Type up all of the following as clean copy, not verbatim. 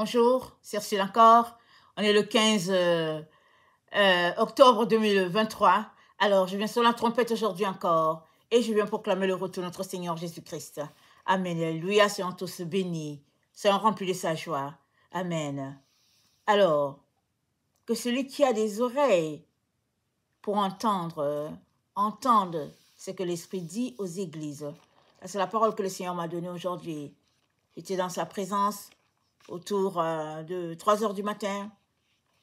Bonjour, c'est Ursule encore. On est le 15 octobre 2023. Alors, je viens sur la trompette aujourd'hui encore et je viens proclamer le retour de notre Seigneur Jésus-Christ. Amen. Alléluia, soyons tous bénis, soyons remplis de sa joie. Amen. Alors, que celui qui a des oreilles pour entendre, entende ce que l'Esprit dit aux églises. C'est la parole que le Seigneur m'a donnée aujourd'hui. J'étais dans sa présence autour de 3 heures du matin.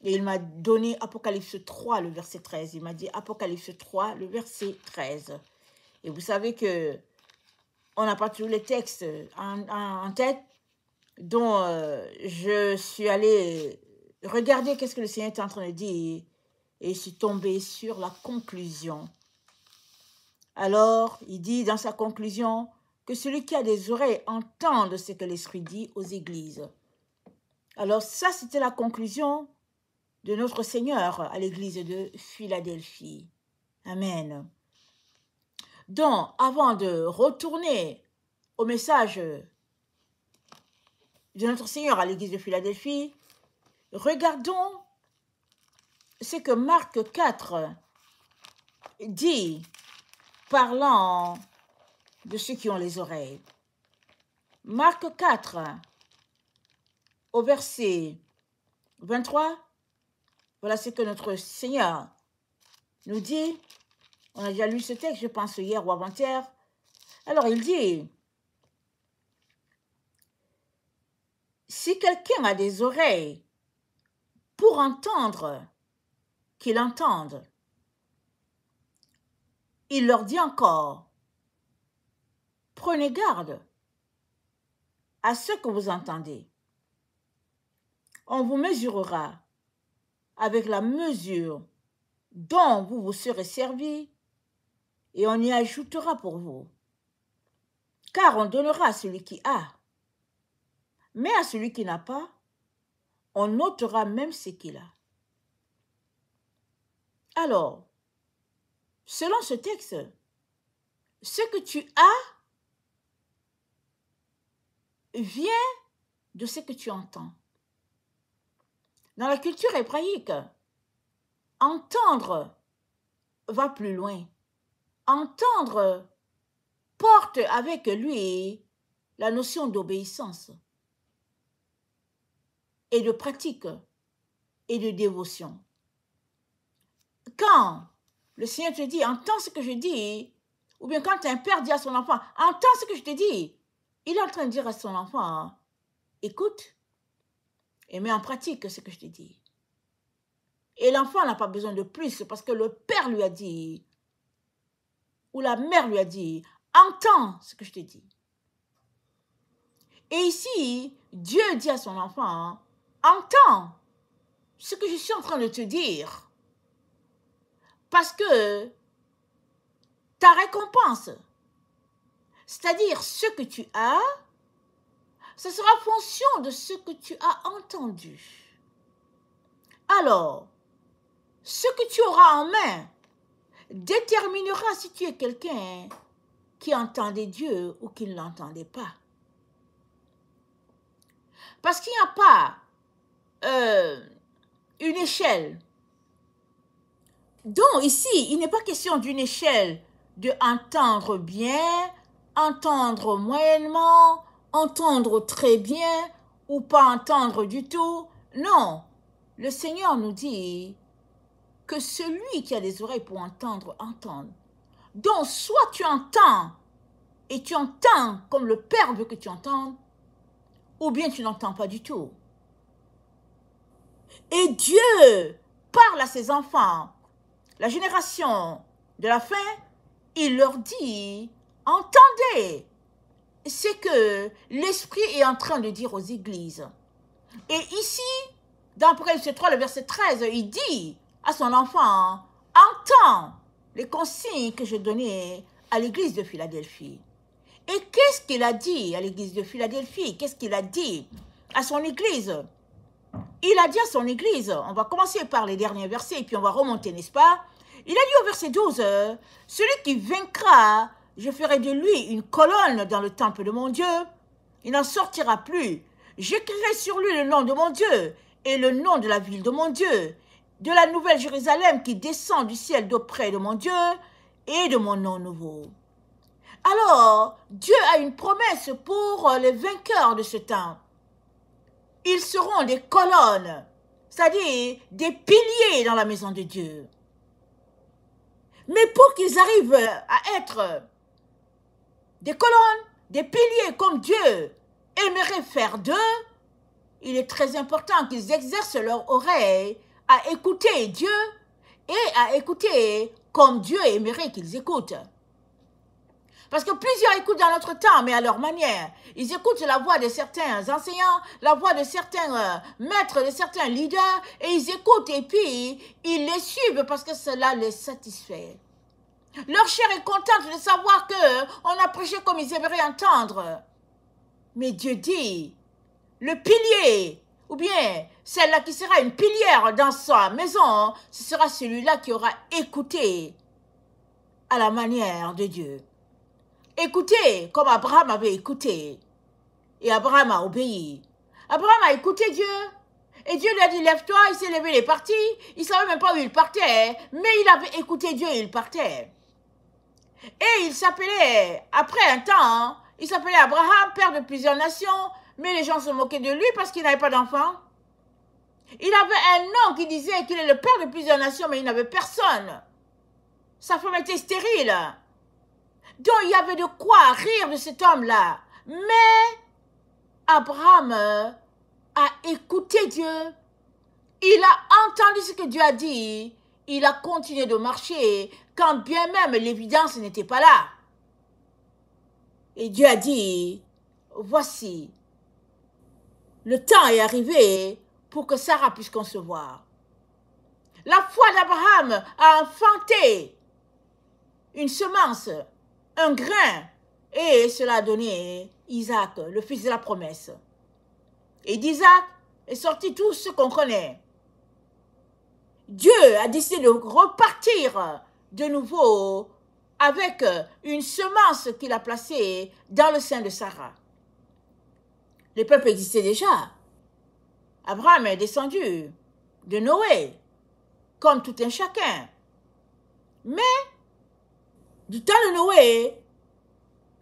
Et il m'a donné Apocalypse 3, le verset 13. Il m'a dit Apocalypse 3, le verset 13. Et vous savez que on n'a pas tous les textes en tête. Donc, je suis allée regarder qu'est-ce que le Seigneur est en train de dire. Et je suis tombée sur la conclusion. Alors, il dit dans sa conclusion que celui qui a des oreilles entende ce que l'Esprit dit aux églises. Alors ça, c'était la conclusion de notre Seigneur à l'église de Philadelphie. Amen. Donc, avant de retourner au message de notre Seigneur à l'église de Philadelphie, regardons ce que Marc 4 dit, parlant de ceux qui ont les oreilles. Marc 4, au verset 23, voilà ce que notre Seigneur nous dit. On a déjà lu ce texte, je pense, hier ou avant-hier. Alors, il dit, si quelqu'un a des oreilles pour entendre, qu'il entende. Il leur dit encore, prenez garde à ce que vous entendez. On vous mesurera avec la mesure dont vous vous serez servi et on y ajoutera pour vous. Car on donnera à celui qui a, mais à celui qui n'a pas, on notera même ce qu'il a. Alors, selon ce texte, ce que tu as vient de ce que tu entends. Dans la culture hébraïque, entendre va plus loin. Entendre porte avec lui la notion d'obéissance et de pratique et de dévotion. Quand le Seigneur te dit, entends ce que je dis, ou bien quand un père dit à son enfant, entends ce que je te dis, il est en train de dire à son enfant, écoute et mets en pratique ce que je te dis. Et l'enfant n'a pas besoin de plus parce que le père lui a dit, ou la mère lui a dit, entends ce que je te dis. Et ici, Dieu dit à son enfant, entends ce que je suis en train de te dire. Parce que ta récompense, c'est-à-dire ce que tu as, ce sera fonction de ce que tu as entendu. Alors, ce que tu auras en main déterminera si tu es quelqu'un qui entendait Dieu ou qui ne l'entendait pas. Parce qu'il n'y a pas une échelle. Donc ici, il n'est pas question d'une échelle de entendre bien, entendre moyennement, entendre très bien ou pas entendre du tout. Non, le Seigneur nous dit que celui qui a des oreilles pour entendre, entende. Donc soit tu entends et tu entends comme le Père veut que tu entendes, ou bien tu n'entends pas du tout. Et Dieu parle à ses enfants, la génération de la fin, il leur dit, entendez ce que l'Esprit est en train de dire aux églises. Et ici, dans Apocalypse 3, le verset 13, il dit à son enfant, entends les consignes que je donnais à l'église de Philadelphie. Et qu'est-ce qu'il a dit à l'église de Philadelphie? Qu'est-ce qu'il a dit à son église? Il a dit à son église, on va commencer par les derniers versets et puis on va remonter, n'est-ce pas? Il a dit au verset 12, celui qui vaincra, je ferai de lui une colonne dans le temple de mon Dieu. Il n'en sortira plus. j'écrirai sur lui le nom de mon Dieu et le nom de la ville de mon Dieu, de la nouvelle Jérusalem qui descend du ciel d'auprès de mon Dieu et de mon nom nouveau. Alors, Dieu a une promesse pour les vainqueurs de ce temps. Ils seront des colonnes, c'est-à-dire des piliers dans la maison de Dieu. Mais pour qu'ils arrivent à être des colonnes, des piliers comme Dieu aimerait faire d'eux, il est très important qu'ils exercent leur oreille à écouter Dieu et à écouter comme Dieu aimerait qu'ils écoutent. Parce que plusieurs écoutent dans notre temps, mais à leur manière. Ils écoutent la voix de certains enseignants, la voix de certains maîtres, de certains leaders, et ils écoutent et puis ils les suivent parce que cela les satisfait. Leur chair est contente de savoir qu'on a prêché comme ils aimeraient entendre. Mais Dieu dit, le pilier, ou bien celle-là qui sera une pilière dans sa maison, ce sera celui-là qui aura écouté à la manière de Dieu. Écoutez comme Abraham avait écouté. Et Abraham a obéi. Abraham a écouté Dieu. Et Dieu lui a dit, lève-toi, il s'est levé, il est parti. Il ne savait même pas où il partait, mais il avait écouté Dieu et il partait. Et il s'appelait, après un temps, il s'appelait Abraham, père de plusieurs nations, mais les gens se moquaient de lui parce qu'il n'avait pas d'enfant. Il avait un nom qui disait qu'il est le père de plusieurs nations, mais il n'avait personne. Sa femme était stérile. Donc il y avait de quoi rire de cet homme-là. Mais Abraham a écouté Dieu. Il a entendu ce que Dieu a dit. Il a continué de marcher quand bien même l'évidence n'était pas là. Et Dieu a dit, voici, le temps est arrivé pour que Sarah puisse concevoir. La foi d'Abraham a enfanté une semence, un grain, et cela a donné Isaac, le fils de la promesse. Et d'Isaac est sorti tout ce qu'on connaît. Dieu a décidé de repartir de nouveau avec une semence qu'il a placée dans le sein de Sarah. Le peuple existait déjà. Abraham est descendu de Noé, comme tout un chacun. Mais, du temps de Noé,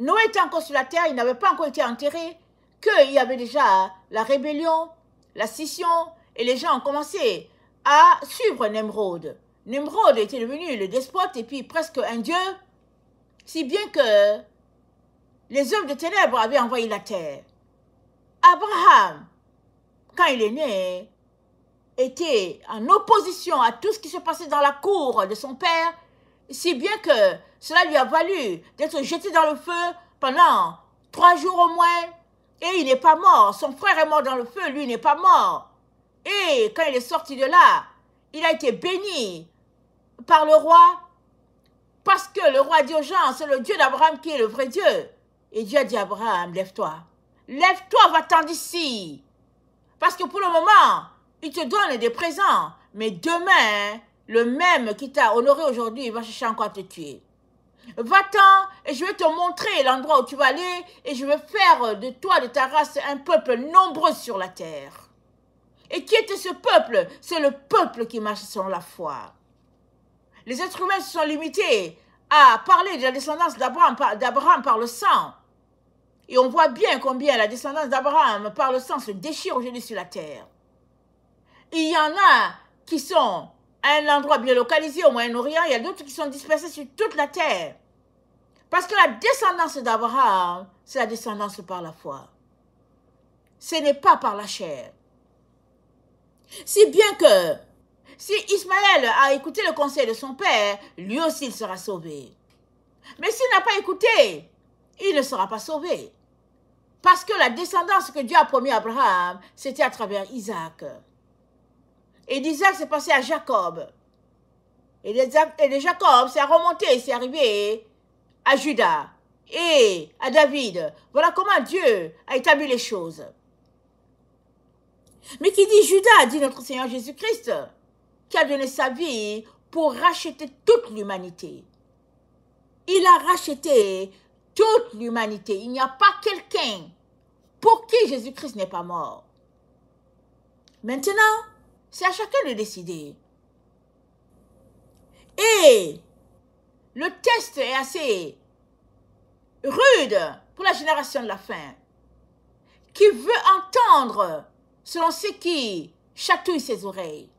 Noé était encore sur la terre, il n'avait pas encore été enterré, qu'il y avait déjà la rébellion, la scission, et les gens ont commencé à suivre Nemrod. Nemrod était devenu le despote et puis presque un dieu, si bien que les œuvres de ténèbres avaient envahi la terre. Abraham, quand il est né, était en opposition à tout ce qui se passait dans la cour de son père, si bien que cela lui a valu d'être jeté dans le feu pendant 3 jours au moins, et il n'est pas mort. Son frère est mort dans le feu, lui n'est pas mort. Et quand il est sorti de là, il a été béni par le roi, parce que le roi dit aux gens, c'est le Dieu d'Abraham qui est le vrai Dieu. Et Dieu a dit à Abraham, lève-toi. Lève-toi, va-t'en d'ici. Parce que pour le moment, il te donne des présents. Mais demain, le même qui t'a honoré aujourd'hui, il va chercher encore à te tuer. Va-t'en et je vais te montrer l'endroit où tu vas aller et je vais faire de toi, de ta race, un peuple nombreux sur la terre. Et qui était ce peuple? C'est le peuple qui marche selon la foi. Les êtres humains se sont limités à parler de la descendance d'Abraham par le sang. Et on voit bien combien la descendance d'Abraham par le sang se déchire aujourd'hui sur la terre. Il y en a qui sont à un endroit bien localisé au Moyen-Orient, il y a d'autres qui sont dispersés sur toute la terre. Parce que la descendance d'Abraham, c'est la descendance par la foi. Ce n'est pas par la chair. Si bien que, si Ismaël a écouté le conseil de son père, lui aussi il sera sauvé. Mais s'il n'a pas écouté, il ne sera pas sauvé. Parce que la descendance que Dieu a promis à Abraham, c'était à travers Isaac. Et d'Isaac, c'est passé à Jacob. Et de Jacob, c'est remonté, c'est arrivé à Judas et à David. Voilà comment Dieu a établi les choses. Mais qui dit Judas, dit notre Seigneur Jésus-Christ, qui a donné sa vie pour racheter toute l'humanité. Il a racheté toute l'humanité. Il n'y a pas quelqu'un pour qui Jésus-Christ n'est pas mort. Maintenant, c'est à chacun de décider. Et le test est assez rude pour la génération de la fin, qui veut entendre selon ce qui chatouille ses oreilles.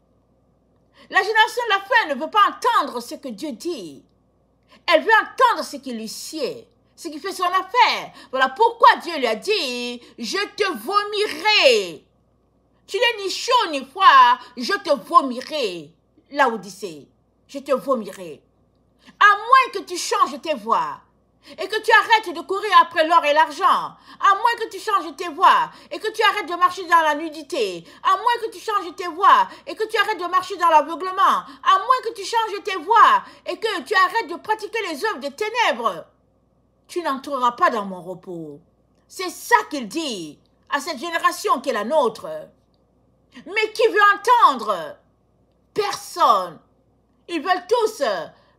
La génération de la fin ne veut pas entendre ce que Dieu dit. Elle veut entendre ce qui lui sied, ce qui fait son affaire. Voilà pourquoi Dieu lui a dit, je te vomirai. Tu n'es ni chaud ni froid, je te vomirai. Laodicée, je te vomirai. À moins que tu changes tes voies et que tu arrêtes de courir après l'or et l'argent, à moins que tu changes tes voies et que tu arrêtes de marcher dans la nudité, à moins que tu changes tes voies et que tu arrêtes de marcher dans l'aveuglement, à moins que tu changes tes voies et que tu arrêtes de pratiquer les œuvres des ténèbres, tu n'entreras pas dans mon repos. C'est ça qu'il dit à cette génération qui est la nôtre. Mais qui veut entendre? Personne. Ils veulent tous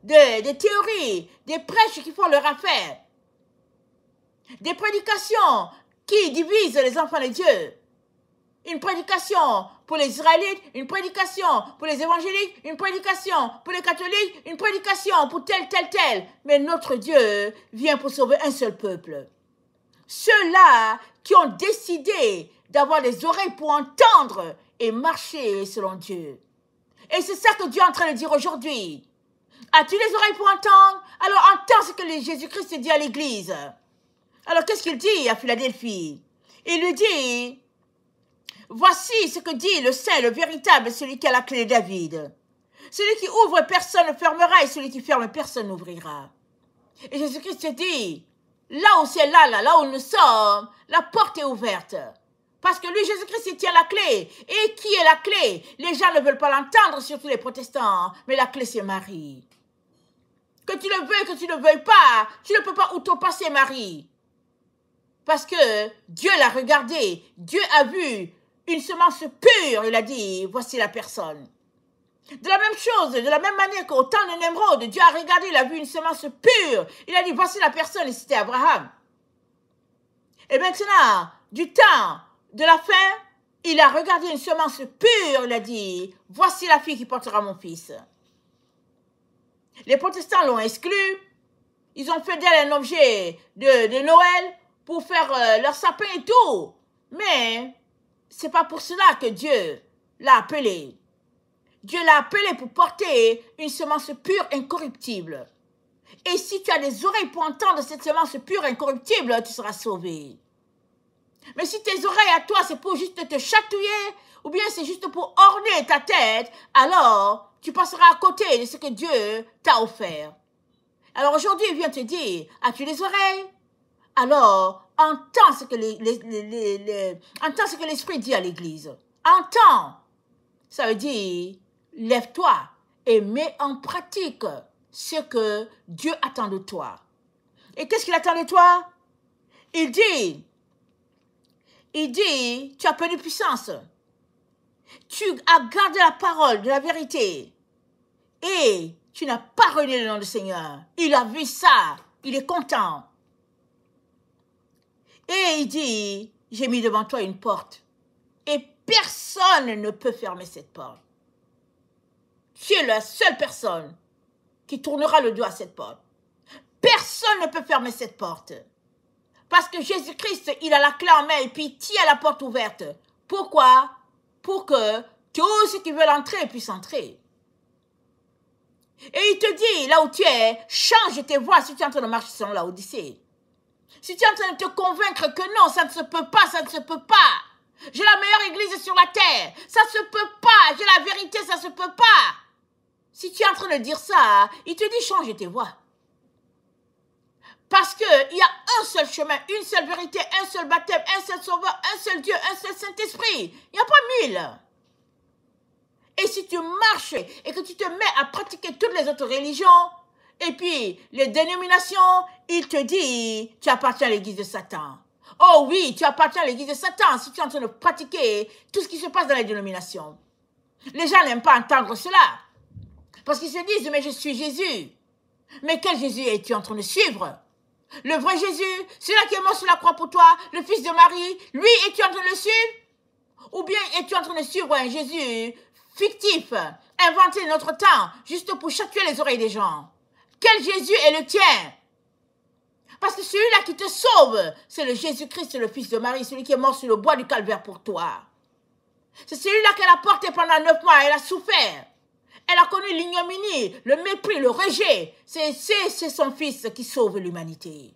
des théories, des prêches qui font leur affaire, des prédications qui divisent les enfants de Dieu. Une prédication pour les Israélites, une prédication pour les évangéliques, une prédication pour les catholiques, une prédication pour tel. Mais notre Dieu vient pour sauver un seul peuple. Ceux-là qui ont décidé d'avoir des oreilles pour entendre et marcher selon Dieu. Et c'est ça que Dieu est en train de dire aujourd'hui. As-tu les oreilles pour entendre? Alors entends ce que Jésus-Christ dit à l'église. Alors qu'est-ce qu'il dit à Philadelphie? Il lui dit, voici ce que dit le saint, le véritable, celui qui a la clé de David. Celui qui ouvre, personne ne fermera, et celui qui ferme, personne n'ouvrira. Et Jésus-Christ dit, là où c'est là où nous sommes, la porte est ouverte. Parce que lui, Jésus-Christ, il tient la clé. Et qui est la clé? Les gens ne veulent pas l'entendre, surtout les protestants. Mais la clé, c'est Marie. Que tu le veuilles, que tu ne le veuilles pas, tu ne peux pas outopasser Marie. Parce que Dieu l'a regardé. Dieu a vu une semence pure. Il a dit, voici la personne. De la même chose, de la même manière qu'au temps de Nemrod, Dieu a regardé, il a vu une semence pure. Il a dit, voici la personne, et c'était Abraham. Et maintenant, du temps de la fin, il a regardé une semence pure, il a dit, voici la fille qui portera mon fils. Les protestants l'ont exclu, ils ont fait d'elle un objet de Noël pour faire leur sapin et tout. Mais c'est pas pour cela que Dieu l'a appelé. Dieu l'a appelé pour porter une semence pure, incorruptible. Et si tu as des oreilles pour entendre cette semence pure, incorruptible, tu seras sauvé. Mais si tes oreilles à toi, c'est pour juste te chatouiller, ou bien c'est juste pour orner ta tête, alors tu passeras à côté de ce que Dieu t'a offert. Alors aujourd'hui, il vient te dire, as-tu les oreilles? Alors, entends ce que l'Esprit dit à l'Église. Entends. Ça veut dire, lève-toi et mets en pratique ce que Dieu attend de toi. Et qu'est-ce qu'il attend de toi? Il dit, tu as perdu puissance. Tu as gardé la parole de la vérité. Et tu n'as pas renié le nom du Seigneur. Il a vu ça. Il est content. Et il dit, j'ai mis devant toi une porte. Et personne ne peut fermer cette porte. Tu es la seule personne qui tournera le dos à cette porte. Personne ne peut fermer cette porte. Parce que Jésus-Christ, il a la clé en main et puis il tient la porte ouverte. Pourquoi? Pour que tous ceux qui veulent entrer puissent entrer. Et il te dit, là où tu es, change tes voies si tu es en train de marcher selon la Odyssée. Si tu es en train de te convaincre que non, ça ne se peut pas, ça ne se peut pas. J'ai la meilleure église sur la terre. Ça ne se peut pas. J'ai la vérité, ça ne se peut pas. Si tu es en train de dire ça, il te dit change tes voies. Parce qu'il y a un seul chemin, une seule vérité, un seul baptême, un seul sauveur, un seul Dieu, un seul Saint-Esprit. Il n'y a pas mille. Et si tu marches et que tu te mets à pratiquer toutes les autres religions, et puis les dénominations, il te dit, tu appartiens à l'église de Satan. Oh oui, tu appartiens à l'église de Satan si tu es en train de pratiquer tout ce qui se passe dans les dénominations. Les gens n'aiment pas entendre cela. Parce qu'ils se disent, mais je suis Jésus. Mais quel Jésus es-tu en train de suivre? Le vrai Jésus, celui-là qui est mort sur la croix pour toi, le fils de Marie, lui, es-tu en train de le suivre? Ou bien es-tu en train de suivre un Jésus fictif, inventé de notre temps, juste pour chatouiller les oreilles des gens? Quel Jésus est le tien? Parce que celui-là qui te sauve, c'est le Jésus-Christ, le fils de Marie, celui qui est mort sur le bois du calvaire pour toi. C'est celui-là qu'elle a porté pendant 9 mois, elle a souffert. Elle a connu l'ignominie, le mépris, le rejet. C'est son fils qui sauve l'humanité.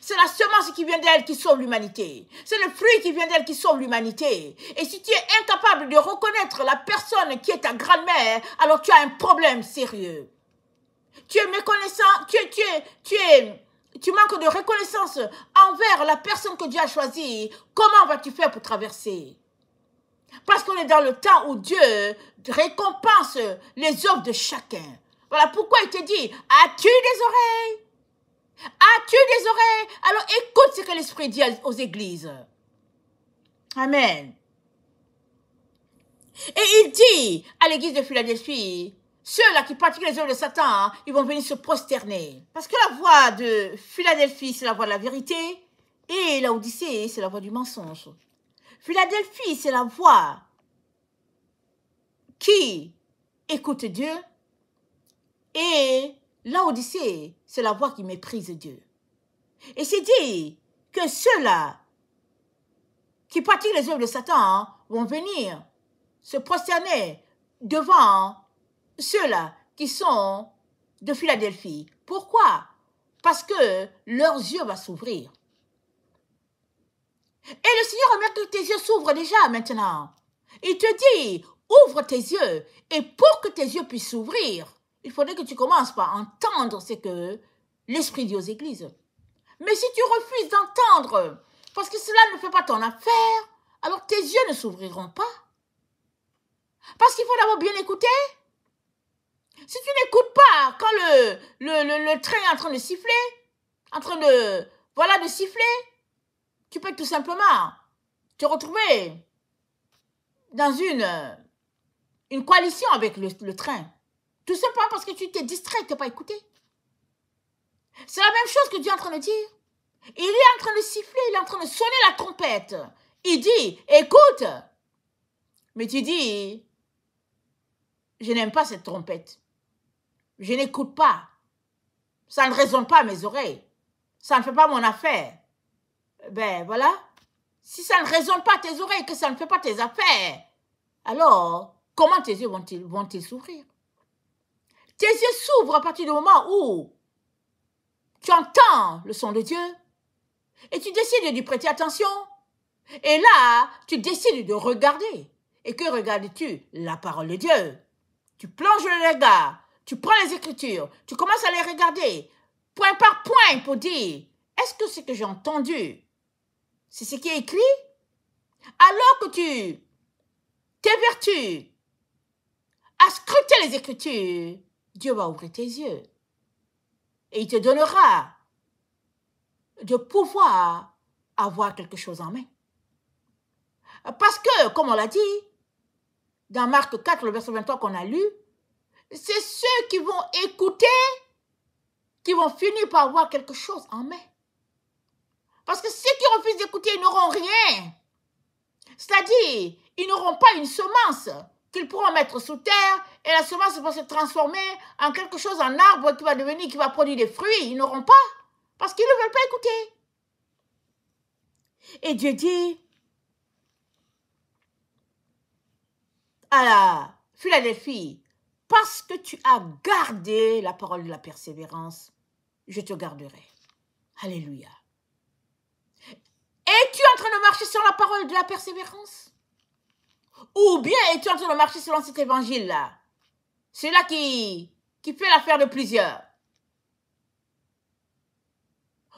C'est la semence qui vient d'elle qui sauve l'humanité. C'est le fruit qui vient d'elle qui sauve l'humanité. Et si tu es incapable de reconnaître la personne qui est ta grand-mère, alors tu as un problème sérieux. Tu es méconnaissant, tu manques de reconnaissance envers la personne que Dieu a choisie. Comment vas-tu faire pour traverser? Parce qu'on est dans le temps où Dieu récompense les œuvres de chacun. Voilà pourquoi il te dit, as-tu des oreilles? As-tu des oreilles? Alors écoute ce que l'Esprit dit aux églises. Amen. Et il dit à l'église de Philadelphie, ceux-là qui pratiquent les œuvres de Satan, ils vont venir se prosterner. Parce que la voix de Philadelphie, c'est la voix de la vérité, et Laodicée, c'est la voix du mensonge. Philadelphie, c'est la voix qui écoute Dieu, et Laodicée, c'est la voix qui méprise Dieu. Et c'est dit que ceux-là qui pratiquent les œuvres de Satan vont venir se prosterner devant ceux-là qui sont de Philadelphie. Pourquoi? Parce que leurs yeux vont s'ouvrir. Et le Seigneur remet que tes yeux s'ouvrent déjà maintenant. Il te dit, ouvre tes yeux. Et pour que tes yeux puissent s'ouvrir, il faudrait que tu commences par entendre ce que l'Esprit dit aux églises. Mais si tu refuses d'entendre, parce que cela ne fait pas ton affaire, alors tes yeux ne s'ouvriront pas. Parce qu'il faut d'abord bien écouter. Si tu n'écoutes pas quand le train est en train de siffler, de siffler, tu peux tout simplement te retrouver dans une coalition avec le train. Tout simplement parce que tu t'es distrait, tu n'as pas écouté. C'est la même chose que Dieu est en train de dire. Il est en train de siffler, il est en train de sonner la trompette. Il dit, écoute. Mais tu dis, je n'aime pas cette trompette. Je n'écoute pas. Ça ne résonne pas à mes oreilles. Ça ne fait pas mon affaire. Ben voilà. Si ça ne résonne pas à tes oreilles, que ça ne fait pas tes affaires, alors comment tes yeux vont-ils s'ouvrir? Tes yeux s'ouvrent à partir du moment où tu entends le son de Dieu et tu décides d'y prêter attention. Et là, tu décides de regarder. Et que regardes-tu? La parole de Dieu. Tu plonges le regard, tu prends les Écritures, tu commences à les regarder, point par point, pour dire, est-ce que ce que j'ai entendu, c'est ce qui est écrit? Alors que tu t'évertues à scruter les Écritures, Dieu va ouvrir tes yeux. Et il te donnera de pouvoir avoir quelque chose en main. Parce que, comme on l'a dit, dans Marc 4, le verset 23 qu'on a lu, c'est ceux qui vont écouter qui vont finir par avoir quelque chose en main. Parce que ceux qui refusent d'écouter, ils n'auront rien. C'est-à-dire, ils n'auront pas une semence qu'ils pourront mettre sous terre et la semence va se transformer en quelque chose, en arbre qui va produire des fruits. Ils n'auront pas parce qu'ils ne veulent pas écouter. Et Dieu dit à la Philadelphie, parce que tu as gardé la parole de la persévérance, je te garderai. Alléluia. Es-tu en train de marcher sur la parole de la persévérance? Ou bien es-tu en train de marcher selon cet évangile-là? Celui-là qui fait l'affaire de plusieurs.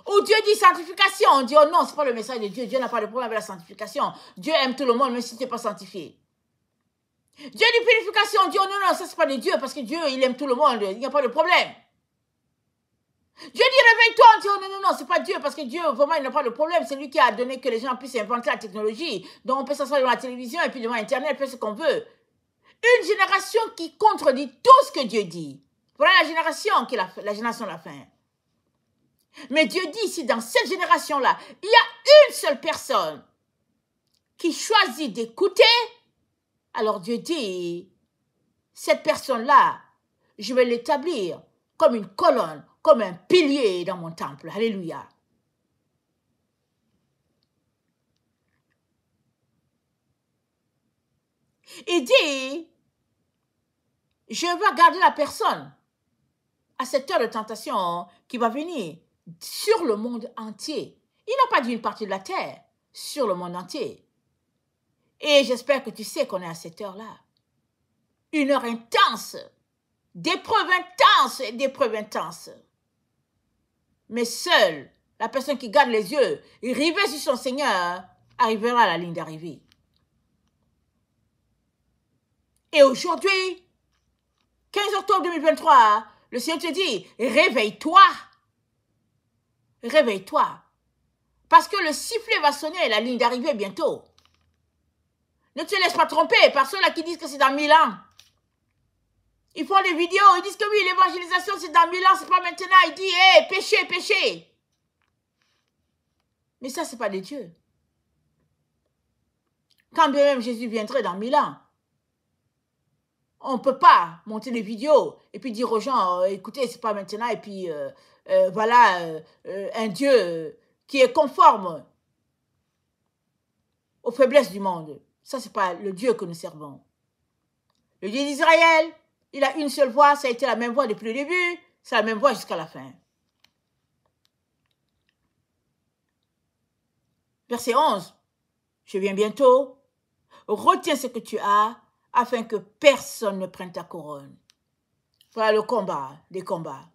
Où Dieu dit sanctification, on dit oh non, ce n'est pas le message de Dieu. Dieu n'a pas de problème avec la sanctification. Dieu aime tout le monde, même si tu n'es pas sanctifié. Dieu dit purification, on dit oh non, ça c'est pas de Dieu, parce que Dieu, il aime tout le monde, il n'y a pas de problème. Dieu dit réveille-toi, on dit oh non, c'est pas Dieu, parce que Dieu, vraiment, il n'a pas de problème. C'est lui qui a donné que les gens puissent inventer la technologie. Donc on peut s'asseoir devant la télévision et puis devant Internet, faire ce qu'on veut. Une génération qui contredit tout ce que Dieu dit. Voilà la génération qui est la génération de la fin. Mais Dieu dit ici, dans cette génération-là, il y a une seule personne qui choisit d'écouter. Alors Dieu dit, cette personne-là, je vais l'établir comme une colonne, comme un pilier dans mon temple. Alléluia. Il dit, je vais garder la personne à cette heure de tentation qui va venir sur le monde entier. Il n'a pas dit une partie de la terre, sur le monde entier. Et j'espère que tu sais qu'on est à cette heure-là. Une heure intense, d'épreuves intenses et d'épreuves intenses. Mais seule la personne qui garde les yeux et rivée sur son Seigneur arrivera à la ligne d'arrivée. Et aujourd'hui, 15 octobre 2023, le Seigneur te dit, réveille-toi. Réveille-toi. Parce que le sifflet va sonner à la ligne d'arrivée bientôt. Ne te laisse pas tromper par ceux-là qui disent que c'est dans 1000 ans. Ils font des vidéos, ils disent que oui, l'évangélisation c'est dans 1000 ans, c'est pas maintenant. Ils disent, hé, péché, péché. Mais ça, c'est pas de Dieu. Quand bien même Jésus viendrait dans 1000 ans, on ne peut pas monter des vidéos et puis dire aux gens, écoutez, c'est pas maintenant, et puis voilà un Dieu qui est conforme aux faiblesses du monde. Ça, c'est pas le Dieu que nous servons. Le Dieu d'Israël, il a une seule voix, ça a été la même voix depuis le début, c'est la même voix jusqu'à la fin. Verset 11, je viens bientôt, retiens ce que tu as, afin que personne ne prenne ta couronne. Voilà le combat, des combats.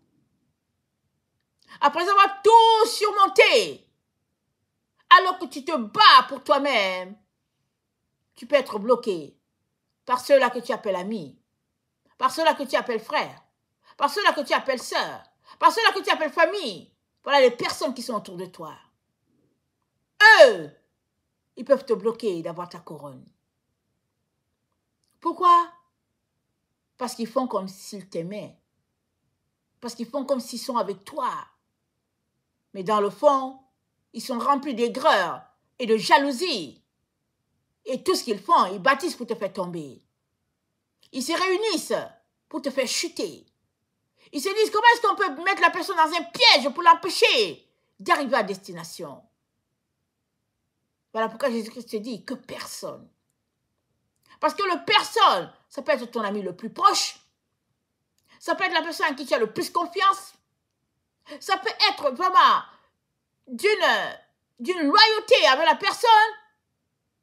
Après avoir tout surmonté, alors que tu te bats pour toi-même, tu peux être bloqué par ceux-là que tu appelles amis, par ceux-là que tu appelles frères, par ceux-là que tu appelles sœurs, par ceux-là que tu appelles famille. Voilà les personnes qui sont autour de toi. Eux, ils peuvent te bloquer d'avoir ta couronne. Pourquoi? Parce qu'ils font comme s'ils t'aimaient. Parce qu'ils font comme s'ils sont avec toi. Mais dans le fond, ils sont remplis d'aigreur et de jalousie. Et tout ce qu'ils font, ils bâtissent pour te faire tomber. Ils se réunissent pour te faire chuter. Ils se disent, comment est-ce qu'on peut mettre la personne dans un piège pour l'empêcher d'arriver à destination? Voilà pourquoi Jésus-Christ te dit que personne. Parce que le personne, ça peut être ton ami le plus proche. Ça peut être la personne à qui tu as le plus confiance. Ça peut être vraiment d'une loyauté avec la personne.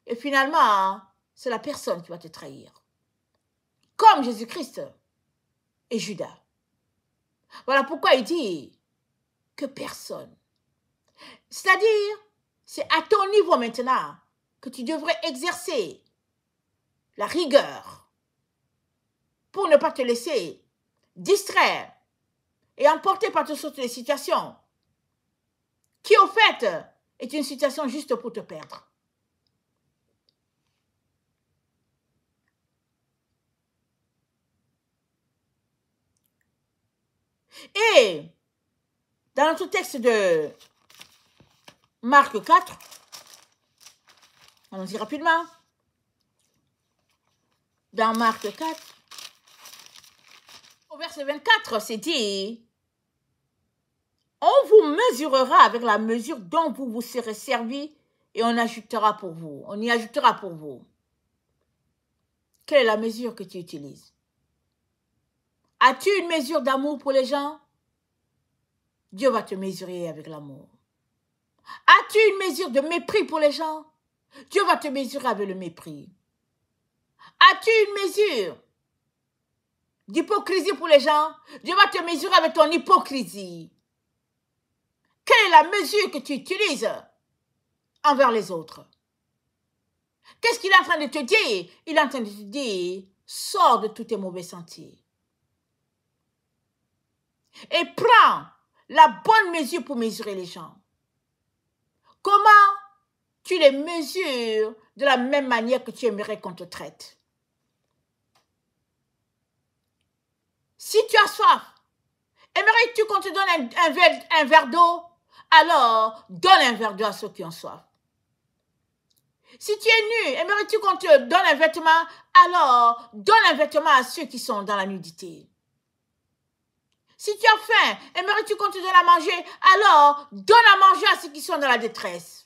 Et finalement, c'est la personne qui va te trahir. Comme Jésus-Christ et Judas. Voilà pourquoi il dit que personne. C'est-à-dire, c'est à ton niveau maintenant que tu devrais exercer la rigueur pour ne pas te laisser distraire et emporter par toutes sortes de situations qui, au fait, est une situation juste pour te perdre. Et dans notre texte de Marc 4, allons-y rapidement. Dans Marc 4, au verset 24, c'est dit, on vous mesurera avec la mesure dont vous vous serez servi et on ajoutera pour vous. On y ajoutera pour vous. Quelle est la mesure que tu utilises? As-tu une mesure d'amour pour les gens? Dieu va te mesurer avec l'amour. As-tu une mesure de mépris pour les gens? Dieu va te mesurer avec le mépris. As-tu une mesure d'hypocrisie pour les gens? Dieu va te mesurer avec ton hypocrisie. Quelle est la mesure que tu utilises envers les autres? Qu'est-ce qu'il est en train de te dire? Il est en train de te dire, sors de tous tes mauvais sentiers. Et prends la bonne mesure pour mesurer les gens. Comment tu les mesures de la même manière que tu aimerais qu'on te traite? Si tu as soif, aimerais-tu qu'on te donne un verre d'eau alors donne un verre d'eau à ceux qui ont soif. Si tu es nu, aimerais-tu qu'on te donne un vêtement, alors donne un vêtement à ceux qui sont dans la nudité. Si tu as faim, aimerais-tu qu'on te donne à manger, alors donne à manger à ceux qui sont dans la détresse.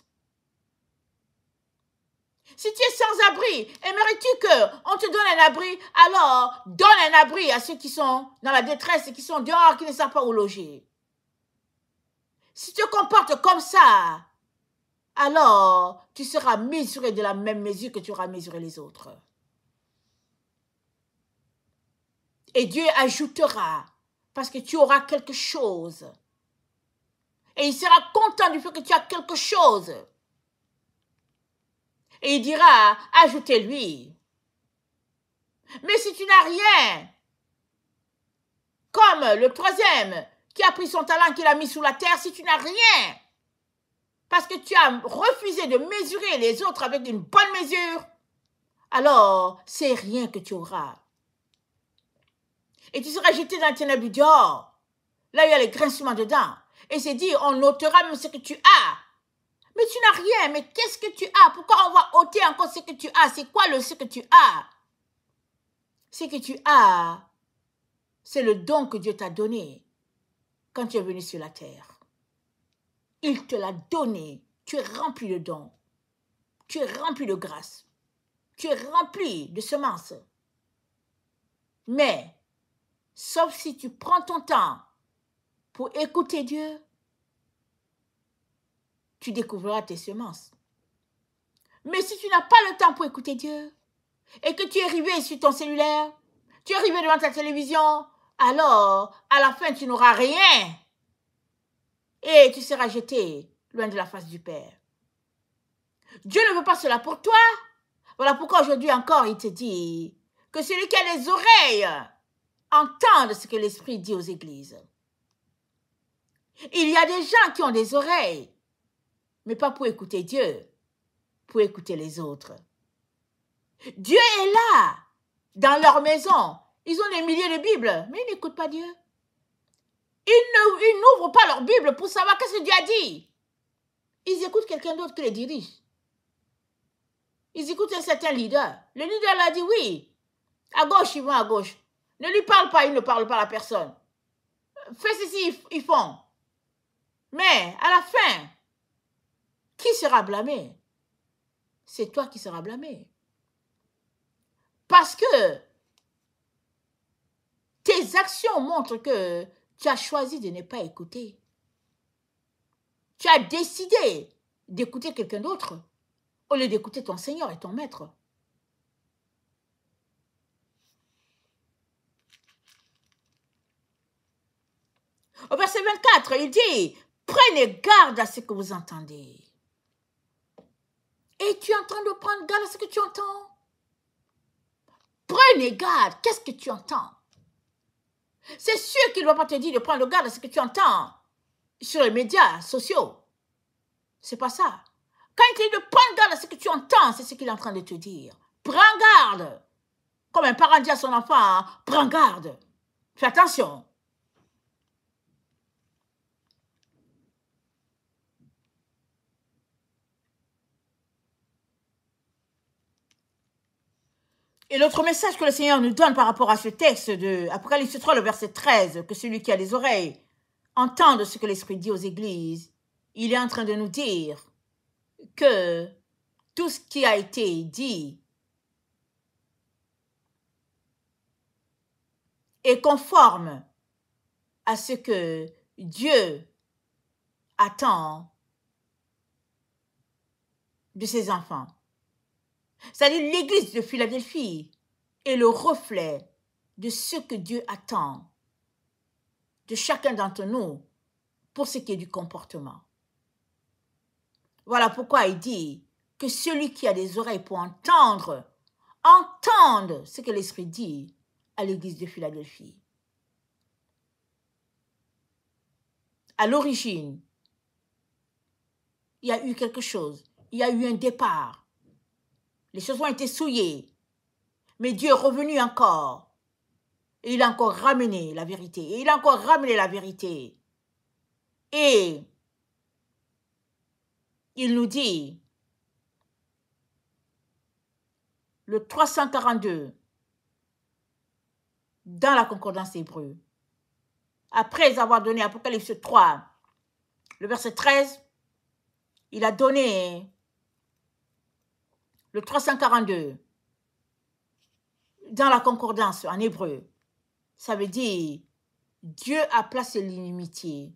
Si tu es sans abri, aimerais-tu qu'on te donne un abri, alors donne un abri à ceux qui sont dans la détresse et qui sont dehors, qui ne savent pas où loger. Si tu te comportes comme ça, alors tu seras mesuré de la même mesure que tu auras mesuré les autres. Et Dieu ajoutera, parce que tu auras quelque chose. Et il sera content du fait que tu as quelque chose. Et il dira, ajoutez-lui. Mais si tu n'as rien, comme le troisième qui a pris son talent, qui l'a mis sous la terre, si tu n'as rien, parce que tu as refusé de mesurer les autres avec une bonne mesure, alors c'est rien que tu auras. Et tu seras jeté dans les ténèbres du dehors. Là, il y a les grincements dedans. Et c'est dit, on notera même ce que tu as. Mais tu n'as rien. Mais qu'est-ce que tu as? Pourquoi on va ôter encore ce que tu as? C'est quoi ce que tu as? Ce que tu as, c'est le don que Dieu t'a donné quand tu es venu sur la terre. Il te l'a donné. Tu es rempli de dons. Tu es rempli de grâce. Tu es rempli de semences. Mais, sauf si tu prends ton temps pour écouter Dieu, tu découvriras tes semences. Mais si tu n'as pas le temps pour écouter Dieu, et que tu es arrivé sur ton cellulaire, tu es arrivé devant ta télévision, alors, à la fin, tu n'auras rien. Et tu seras jeté loin de la face du Père. Dieu ne veut pas cela pour toi. Voilà pourquoi aujourd'hui encore, il te dit que celui qui a les oreilles entende ce que l'Esprit dit aux églises. Il y a des gens qui ont des oreilles, mais pas pour écouter Dieu, pour écouter les autres. Dieu est là, dans leur maison. Ils ont des milliers de Bibles, mais ils n'écoutent pas Dieu. Ils n'ouvrent pas leur Bible pour savoir qu'est-ce que Dieu a dit. Ils écoutent quelqu'un d'autre qui les dirige. Ils écoutent un certain leader. Le leader leur dit oui. À gauche, ils vont à gauche. Ne lui parle pas, il ne parle pas à la personne. Fais ceci, ils font. Mais à la fin, qui sera blâmé? C'est toi qui seras blâmé. Parce que tes actions montrent que tu as choisi de ne pas écouter. Tu as décidé d'écouter quelqu'un d'autre au lieu d'écouter ton Seigneur et ton Maître. Au verset 24, il dit, prenez garde à ce que vous entendez. Et tu es en train de prendre garde à ce que tu entends. Prenez garde. Qu'est-ce que tu entends? C'est sûr qu'il ne va pas te dire de prendre garde à ce que tu entends sur les médias sociaux. C'est pas ça. Quand il te dit de prendre garde à ce que tu entends, c'est ce qu'il est en train de te dire. Prends garde. Comme un parent dit à son enfant, hein, prends garde. Fais attention. Et l'autre message que le Seigneur nous donne par rapport à ce texte de Apocalypse 3, le verset 13, que celui qui a des oreilles entende ce que l'Esprit dit aux églises, il est en train de nous dire que tout ce qui a été dit est conforme à ce que Dieu attend de ses enfants. C'est-à-dire l'église de Philadelphie est le reflet de ce que Dieu attend de chacun d'entre nous pour ce qui est du comportement. Voilà pourquoi il dit que celui qui a des oreilles pour entendre, entende ce que l'Esprit dit à l'église de Philadelphie. À l'origine, il y a eu quelque chose, il y a eu un départ. Les choses ont été souillées, mais Dieu est revenu encore. Et il a encore ramené la vérité. Et il a encore ramené la vérité. Et il nous dit, le 342, dans la concordance hébreu, après avoir donné Apocalypse 3, le verset 13, il a donné le 342 dans la concordance en hébreu. Ça veut dire, Dieu a placé l'inimitié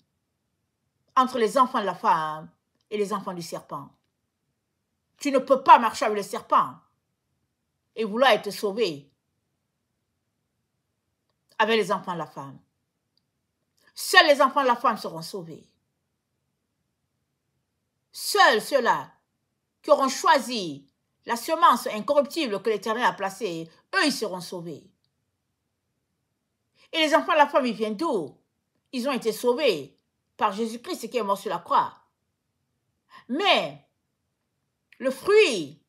entre les enfants de la femme et les enfants du serpent. Tu ne peux pas marcher avec le serpent et vouloir être sauvé avec les enfants de la femme. Seuls les enfants de la femme seront sauvés. Seuls ceux-là qui auront choisi la semence incorruptible que l'Éternel a placée, eux, ils seront sauvés. Et les enfants de la femme, ils viennent d'où? Ils ont été sauvés par Jésus-Christ qui est mort sur la croix. Mais le fruit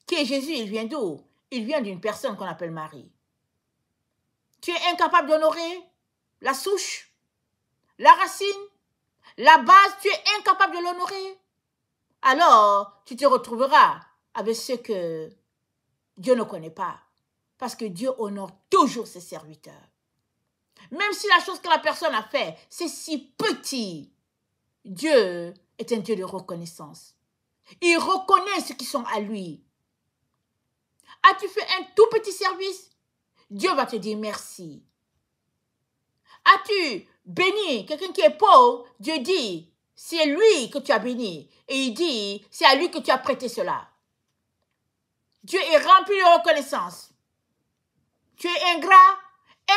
qui est Jésus, il vient d'où? Il vient d'une personne qu'on appelle Marie. Tu es incapable d'honorer la souche, la racine, la base, tu es incapable de l'honorer. Alors, tu te retrouveras avec ce que Dieu ne connaît pas. Parce que Dieu honore toujours ses serviteurs. Même si la chose que la personne a fait, c'est si petit, Dieu est un Dieu de reconnaissance. Il reconnaît ceux qui sont à lui. As-tu fait un tout petit service? Dieu va te dire merci. As-tu béni quelqu'un qui est pauvre? Dieu dit, c'est lui que tu as béni. Et il dit, c'est à lui que tu as prêté cela. Dieu est rempli de reconnaissance. Tu es ingrat,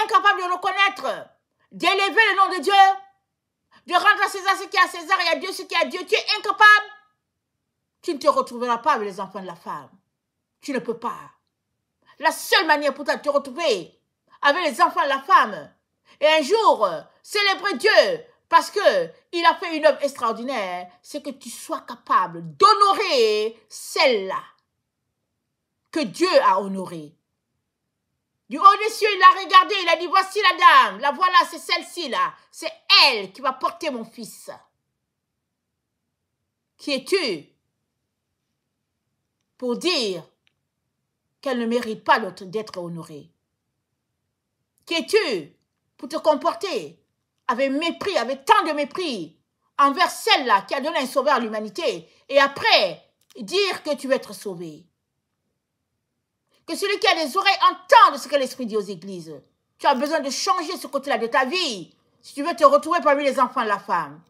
incapable de reconnaître, d'élever le nom de Dieu, de rendre à César ce qui est à César et à Dieu ce qui est à Dieu. Tu es incapable. Tu ne te retrouveras pas avec les enfants de la femme. Tu ne peux pas. La seule manière pour toi de te retrouver avec les enfants de la femme et un jour célébrer Dieu parce qu'il a fait une œuvre extraordinaire, c'est que tu sois capable d'honorer celle-là que Dieu a honorée. Du haut des cieux, il a regardé, il a dit, voici la dame, la voilà, c'est celle-ci là, c'est elle qui va porter mon fils. Qui es-tu pour dire qu'elle ne mérite pas d'être honorée? Qui es-tu pour te comporter avec mépris, avec tant de mépris envers celle-là qui a donné un sauveur à l'humanité et après dire que tu veux être sauvé? Que celui qui a des oreilles entende ce que l'Esprit dit aux églises. Tu as besoin de changer ce côté-là de ta vie si tu veux te retrouver parmi les enfants de la femme.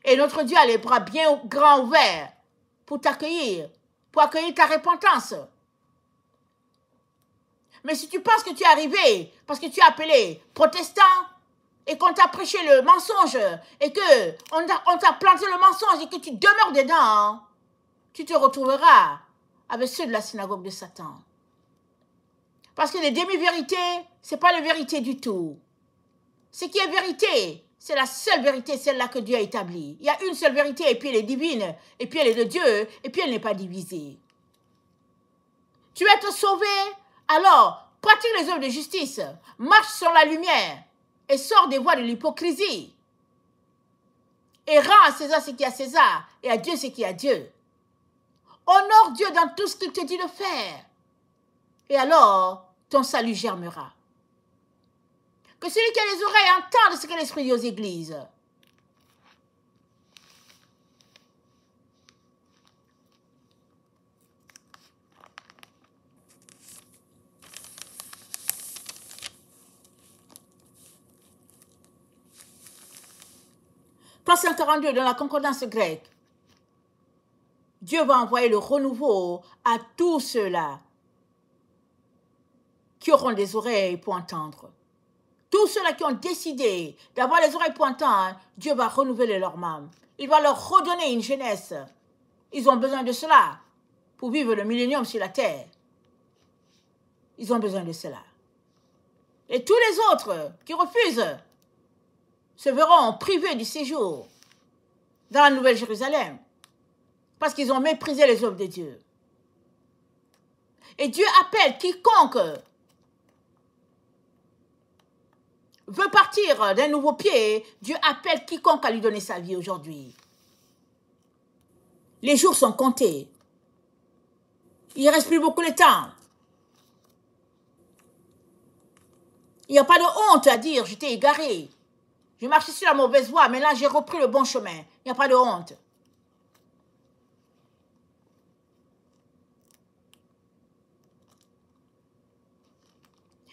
Et notre Dieu a les bras bien grands ouverts pour t'accueillir, pour accueillir ta repentance. Mais si tu penses que tu es arrivé parce que tu es appelé protestant et qu'on t'a prêché le mensonge et qu'on t'a planté le mensonge et que tu demeures dedans, tu te retrouveras avec ceux de la synagogue de Satan. Parce que les demi-vérités, ce n'est pas la vérité du tout. Ce qui est vérité, c'est la seule vérité, celle-là que Dieu a établie. Il y a une seule vérité, et puis elle est divine, et puis elle est de Dieu, et puis elle n'est pas divisée. Tu veux être sauvé? Alors, pratique les œuvres de justice, marche sur la lumière, et sors des voies de l'hypocrisie. Et rends à César ce qui est à César, et à Dieu ce qui est à Dieu. Honore Dieu dans tout ce qu'il te dit de faire. Et alors, ton salut germera. Que celui qui a les oreilles entende ce que l'Esprit dit aux églises. Page 142 dans la concordance grecque. Dieu va envoyer le renouveau à tous ceux-là qui auront des oreilles pour entendre. Tous ceux-là qui ont décidé d'avoir les oreilles pour entendre, Dieu va renouveler leur âme. Il va leur redonner une jeunesse. Ils ont besoin de cela pour vivre le millénium sur la terre. Ils ont besoin de cela. Et tous les autres qui refusent se verront privés du séjour dans la Nouvelle Jérusalem parce qu'ils ont méprisé les œuvres de Dieu. Et Dieu appelle quiconque veut partir d'un nouveau pied, Dieu appelle quiconque à lui donner sa vie aujourd'hui. Les jours sont comptés. Il ne reste plus beaucoup de temps. Il n'y a pas de honte à dire, j'étais égaré. Je marchais sur la mauvaise voie, mais là, j'ai repris le bon chemin. Il n'y a pas de honte.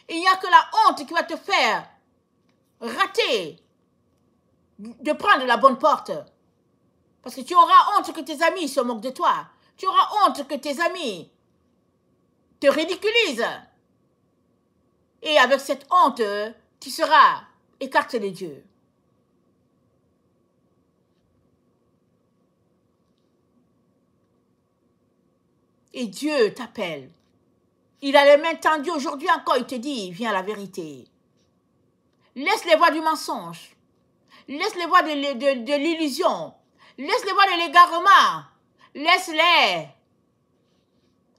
Il n'y a que la honte qui va te faire rater de prendre la bonne porte. Parce que tu auras honte que tes amis se moquent de toi. Tu auras honte que tes amis te ridiculisent. Et avec cette honte, tu seras écarté de Dieu. Et Dieu t'appelle. Il a les mains tendues aujourd'hui encore, il te dit, viens à la vérité. Laisse les voies du mensonge. Laisse les voies de l'illusion. Laisse les voies de l'égarement. Laisse-les.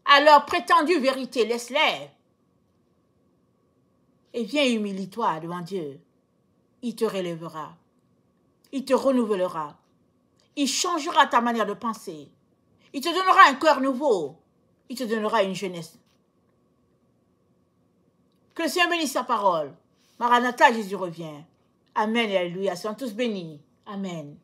À leur prétendue vérité, laisse-les. Et viens humilie-toi devant Dieu. Il te relèvera. Il te renouvellera. Il changera ta manière de penser. Il te donnera un cœur nouveau. Il te donnera une jeunesse. Que le Seigneur bénisse sa parole. Maranatha, Jésus revient. Amen et alléluia. Soyons tous bénis. Amen.